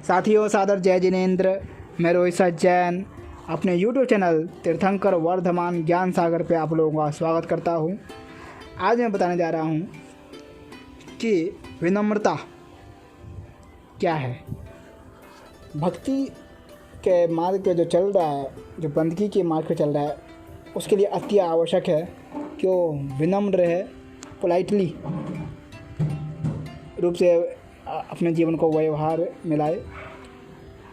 साथियों, सादर जय जिनेंद्र। मैं रोहित जैन अपने यूट्यूब चैनल तीर्थंकर वर्धमान ज्ञान सागर पे आप लोगों का स्वागत करता हूँ। आज मैं बताने जा रहा हूँ कि विनम्रता क्या है। भक्ति के मार्ग पे जो चल रहा है, जो बंदगी के मार्ग पे चल रहा है, उसके लिए अति आवश्यक है कि वो विनम्र रहे, पोलाइटली रूप से अपने जीवन को व्यवहार मिलाए,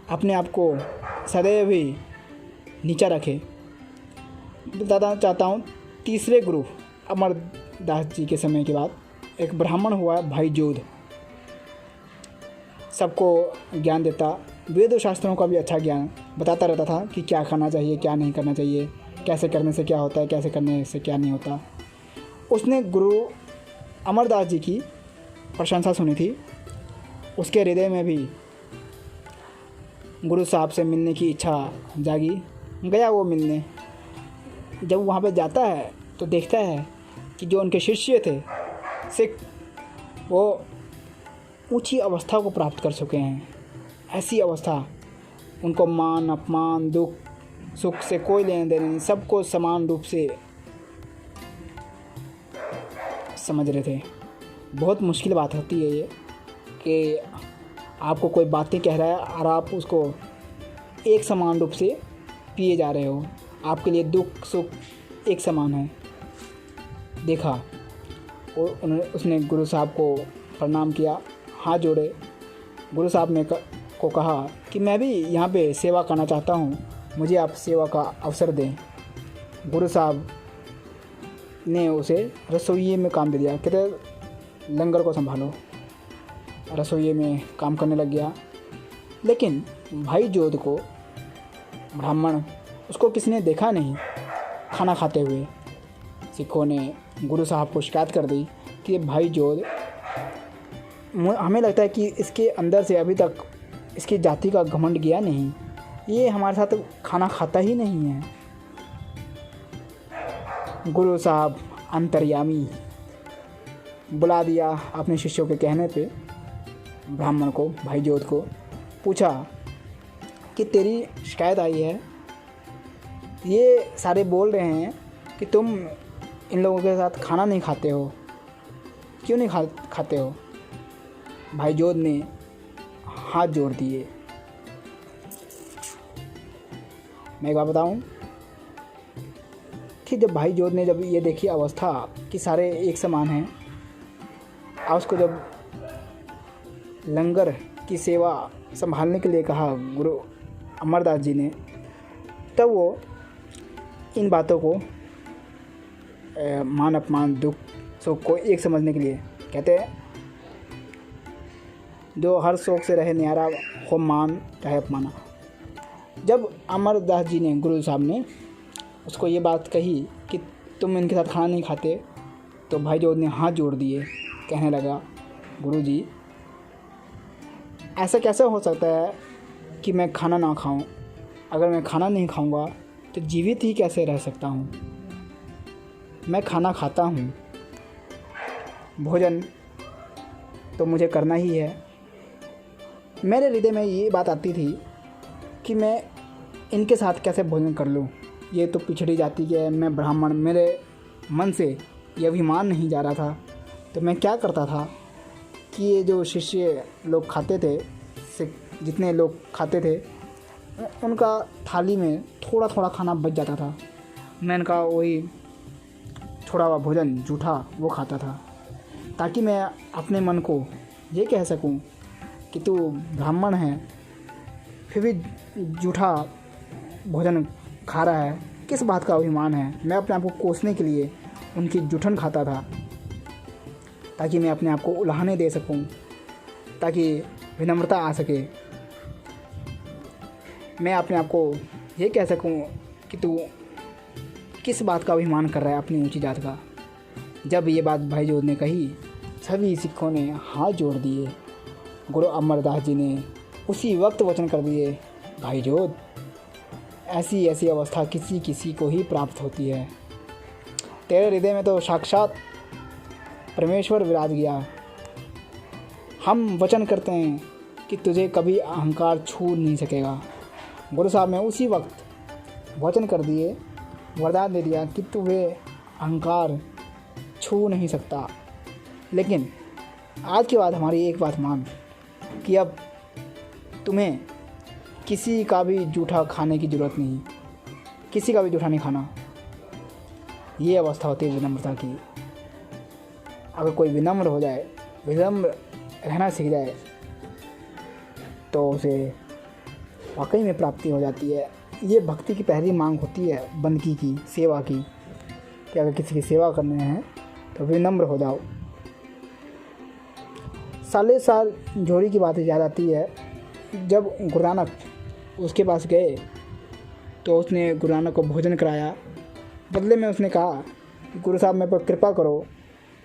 अपने आप को सदैव ही नीचा रखे। बताना चाहता हूँ, तीसरे गुरु अमरदास जी के समय के बाद एक ब्राह्मण हुआ भाई जोध। सबको ज्ञान देता, वेद शास्त्रों का भी अच्छा ज्ञान बताता रहता था कि क्या खाना चाहिए, क्या नहीं करना चाहिए, कैसे करने से क्या होता है, कैसे करने से क्या नहीं होता। उसने गुरु अमरदास जी की प्रशंसा सुनी थी। उसके हृदय में भी गुरु साहब से मिलने की इच्छा जागी। गया वो मिलने। जब वहाँ पे जाता है तो देखता है कि जो उनके शिष्य थे सिख, वो ऊंची अवस्था को प्राप्त कर चुके हैं। ऐसी अवस्था, उनको मान अपमान दुख सुख से कोई लेने देने नहीं, सबको समान रूप से समझ रहे थे। बहुत मुश्किल बात होती है ये कि आपको कोई बातें कह रहा है और आप उसको एक समान रूप से पिए जा रहे हो। आपके लिए दुख सुख एक समान है। देखा और उसने गुरु साहब को प्रणाम किया, हाथ जोड़े। गुरु साहब ने को कहा कि मैं भी यहाँ पे सेवा करना चाहता हूँ, मुझे आप सेवा का अवसर दें। गुरु साहब ने उसे रसोइये में काम दे दिया। कहते लंगर को संभालो। रसोइये में काम करने लग गया। लेकिन भाई जोध को, ब्राह्मण, उसको किसी ने देखा नहीं खाना खाते हुए। सिखों ने गुरु साहब को शिकायत कर दी कि भाई जोध, हमें लगता है कि इसके अंदर से अभी तक इसकी जाति का घमंड गया नहीं, ये हमारे साथ खाना खाता ही नहीं है। गुरु साहब अंतर्यामी बुला दिया अपने शिष्यों के कहने पे। ब्राह्मण को, भाई जोध को पूछा कि तेरी शिकायत आई है, ये सारे बोल रहे हैं कि तुम इन लोगों के साथ खाना नहीं खाते हो, क्यों नहीं खाते हो? भाई जोध ने हाथ जोड़ दिए। मैं एक बात बताऊं कि जब भाई जोध ने जब ये देखी अवस्था कि सारे एक समान हैं, और उसको जब लंगर की सेवा संभालने के लिए कहा गुरु अमरदास जी ने, तब वो इन बातों को मान अपमान दुख सुख को एक समझने के लिए कहते हैं, जो हर शोक से रहे न्यारा हो मान चाहे अपमाना। जब अमरदास जी ने, गुरु साहब ने उसको ये बात कही कि तुम इनके साथ खाना नहीं खाते, तो भाई जोध ने हाथ जोड़ दिए। कहने लगा, गुरु जी, ऐसा कैसे हो सकता है कि मैं खाना ना खाऊं? अगर मैं खाना नहीं खाऊंगा तो जीवित ही कैसे रह सकता हूं? मैं खाना खाता हूं, भोजन तो मुझे करना ही है। मेरे हृदय में ये बात आती थी कि मैं इनके साथ कैसे भोजन कर लूं? ये तो पिछड़ी जाति के, मैं ब्राह्मण, मेरे मन से ये अभिमान नहीं जा रहा था। तो मैं क्या करता था कि ये जो शिष्य लोग खाते थे, जितने लोग खाते थे, उनका थाली में थोड़ा थोड़ा खाना बच जाता था। मैं इनका वही थोड़ा हुआ भोजन जूठा वो खाता था, ताकि मैं अपने मन को ये कह सकूं कि तू ब्राह्मण है फिर भी जूठा भोजन खा रहा है, किस बात का अभिमान है? मैं अपने आप को कोसने के लिए उनकी जूठन खाता था, ताकि मैं अपने आप को उल्हाने दे सकूं, ताकि विनम्रता आ सके। मैं अपने आप को ये कह सकूं कि तू किस बात का अभिमान कर रहा है अपनी ऊंची जात का। जब ये बात भाई जोध ने कही, सभी सिखों ने हाथ जोड़ दिए। गुरु अमरदास जी ने उसी वक्त वचन कर दिए, भाई जोध, ऐसी ऐसी अवस्था किसी किसी को ही प्राप्त होती है। तेरे हृदय में तो साक्षात परमेश्वर विराज गया। हम वचन करते हैं कि तुझे कभी अहंकार छू नहीं सकेगा। गुरु साहब ने उसी वक्त वचन कर दिए, वरदान दे दिया कि तुम्हें अहंकार छू नहीं सकता। लेकिन आज के बाद हमारी एक बात मान कि अब तुम्हें किसी का भी जूठा खाने की ज़रूरत नहीं, किसी का भी जूठा नहीं खाना। ये अवस्था होती है विनम्रता की। अगर कोई विनम्र हो जाए, विनम्र रहना सीख जाए, तो उसे वाकई में प्राप्ति हो जाती है। ये भक्ति की पहली मांग होती है बंदगी की, सेवा की, कि अगर किसी की सेवा करने हैं तो विनम्र हो जाओ। साले साल जोड़ी की बात याद आती है। जब गुरु नानक उसके पास गए तो उसने गुरु नानक को भोजन कराया। बदले में उसने कहा कि गुरु साहब मेरे पर कृपा करो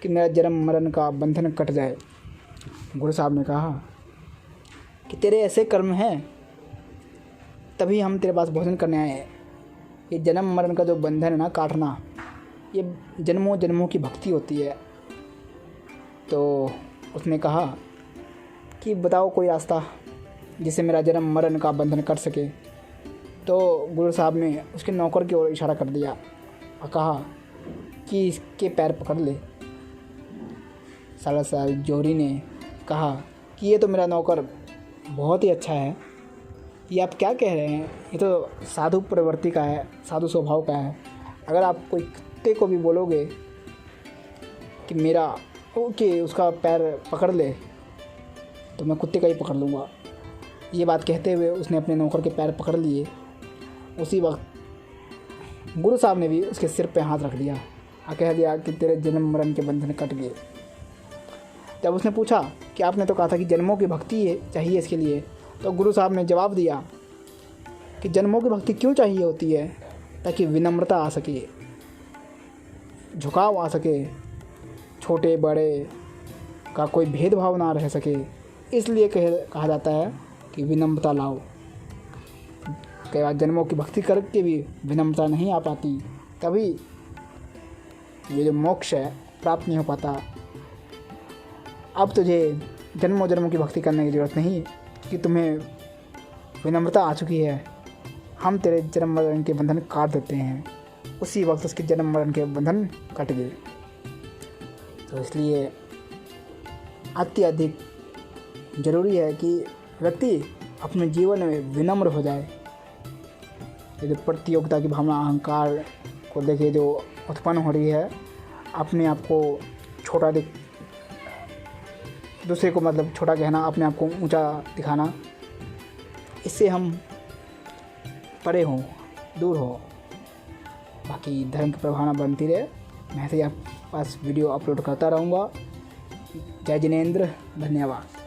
कि मेरा जन्म मरण का बंधन कट जाए। गुरु साहब ने कहा कि तेरे ऐसे कर्म हैं तभी हम तेरे पास भोजन करने आए हैं। ये जन्म मरण का जो बंधन है ना, काटना, ये जन्मों जन्मों की भक्ति होती है। तो उसने कहा कि बताओ कोई रास्ता जिससे मेरा जन्म मरण का बंधन कर सके। तो गुरु साहब ने उसके नौकर की ओर इशारा कर दिया और कहा कि इसके पैर पकड़ ले। साला साल जोरी ने कहा कि ये तो मेरा नौकर बहुत ही अच्छा है, ये आप क्या कह रहे हैं, ये तो साधु प्रवृत्ति का है, साधु स्वभाव का है। अगर आप कोई कुत्ते को भी बोलोगे कि मेरा ओके उसका पैर पकड़ ले, तो मैं कुत्ते का ही पकड़ लूँगा। ये बात कहते हुए उसने अपने नौकर के पैर पकड़ लिए। उसी वक्त गुरु साहब ने भी उसके सिर पे हाथ रख दिया और कह दिया कि तेरे जन्म मरण के बंधन कट गए। जब उसने पूछा कि आपने तो कहा था कि जन्मों की भक्ति चाहिए इसके लिए, तो गुरु साहब ने जवाब दिया कि जन्मों की भक्ति क्यों चाहिए होती है, ताकि विनम्रता आ सके, झुकाव आ सके, छोटे बड़े का कोई भेदभाव ना रह सके। इसलिए कहा जाता है कि विनम्रता लाओ। कई बार जन्मों की भक्ति करके भी विनम्रता नहीं आ पाती, तभी ये जो मोक्ष है प्राप्त नहीं हो पाता। अब तुझे जन्मों जन्मों की भक्ति करने की ज़रूरत नहीं कि तुम्हें विनम्रता आ चुकी है। हम तेरे जन्म मरण के बंधन काट देते हैं। उसी वक्त उसके जन्म मरण के बंधन कट गए। तो इसलिए अत्यधिक ज़रूरी है कि व्यक्ति अपने जीवन में विनम्र हो जाए। ये जो प्रतियोगिता की भावना, अहंकार को देखिए जो उत्पन्न हो रही है, अपने आप को छोटा दूसरे को मतलब छोटा कहना, अपने आप को ऊंचा दिखाना, इससे हम परे हों, दूर हो। बाकी धर्म की प्रभावना बनती रहे। मैं ऐसे ही आप पास वीडियो अपलोड करता रहूँगा। जय जिनेंद्र, धन्यवाद।